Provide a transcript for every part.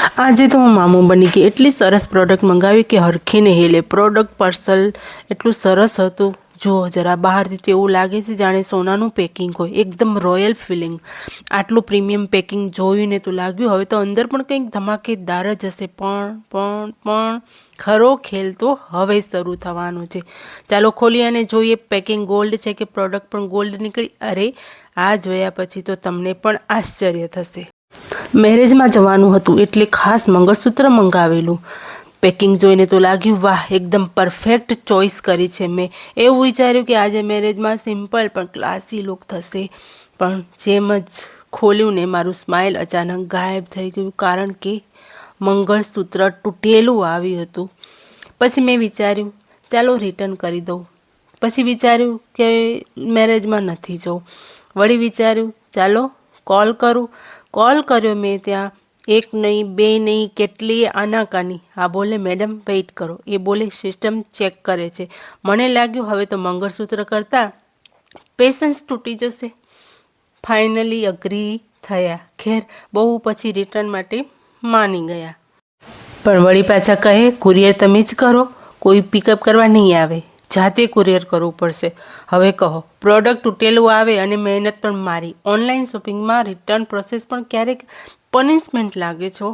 આજે તો હું મામો બની ગઈ. એટલી સરસ પ્રોડક્ટ મંગાવી કે હરખીને હેલે. પ્રોડક્ટ પાર્સલ એટલું સરસ હતું. જુઓ જરા બહારથી તો એવું લાગે છે જાણે સોનાનું પેકિંગ હોય, એકદમ રોયલ ફિલિંગ. આટલું પ્રીમિયમ પેકિંગ જોઈને તો લાગ્યું હવે તો અંદર પણ કંઈક ધમાકેદાર જ હશે. પણ ખરો ખેલ તો હવે શરૂ થવાનો છે. ચાલો ખોલી અને જોઈએ પેકિંગ ગોલ્ડ છે કે પ્રોડક્ટ પણ ગોલ્ડ નીકળી. અરે આ જોયા પછી તો તમને પણ આશ્ચર્ય થશે. મેરેજમાં જવાનું હતું એટલે ખાસ મંગળસૂત્ર મંગાવેલું. પેકિંગ જોઈને તો લાગ્યું વાહ, એકદમ પરફેક્ટ ચોઈસ કરી છે મેં. એવું વિચાર્યું કે આજે મેરેજમાં સિમ્પલ પણ ક્લાસી લુક થશે. પણ જેમ જ ખોલ્યું ને મારું સ્માઇલ અચાનક ગાયબ થઈ ગયું, કારણ કે મંગળસૂત્ર તૂટેલું આવ્યું હતું. પછી મેં વિચાર્યું ચાલો રિટર્ન કરી દઉં. પછી વિચાર્યું કે મેરેજમાં નથી જવું. વળી વિચાર્યું ચાલો કોલ કરું. કોલ કર્યો મેં ત્યાં. એક નહીં, બે નહીં, કેટલી આનાકાની. આ બોલે મેડમ વેઇટ કરો, એ બોલે સિસ્ટમ ચેક કરે છે. મને લાગ્યું હવે તો મંગળસૂત્ર કરતાં પેશન્સ તૂટી જશે. ફાઇનલી અગ્રી થયા. ખેર બહુ પછી રિટર્ન માટે માની ગયા. પણ વળી પાછા કહે કુરિયર તમે જ કરો, કોઈ પિકઅપ કરવા નહીં આવે, જાતે કુરિયર કરવું પડશે. હવે કહો પ્રોડક્ટ તૂટેલું આવે અને મહેનત પણ મારી. ઓનલાઈન શોપિંગમાં રિટર્ન પ્રોસેસ પણ ક્યારેક પનિશમેન્ટ લાગે છો.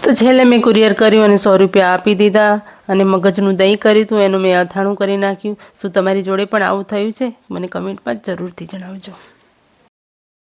તો છેલ્લે મેં કુરિયર કર્યું અને 100 રૂપિયા આપી દીધા અને મગજનું દહીં કર્યું હતું એનું મેં અથાણું કરી નાખ્યું. શું તમારી જોડે પણ આવું થયું છે? મને કમેન્ટમાં જરૂરથી જણાવજો.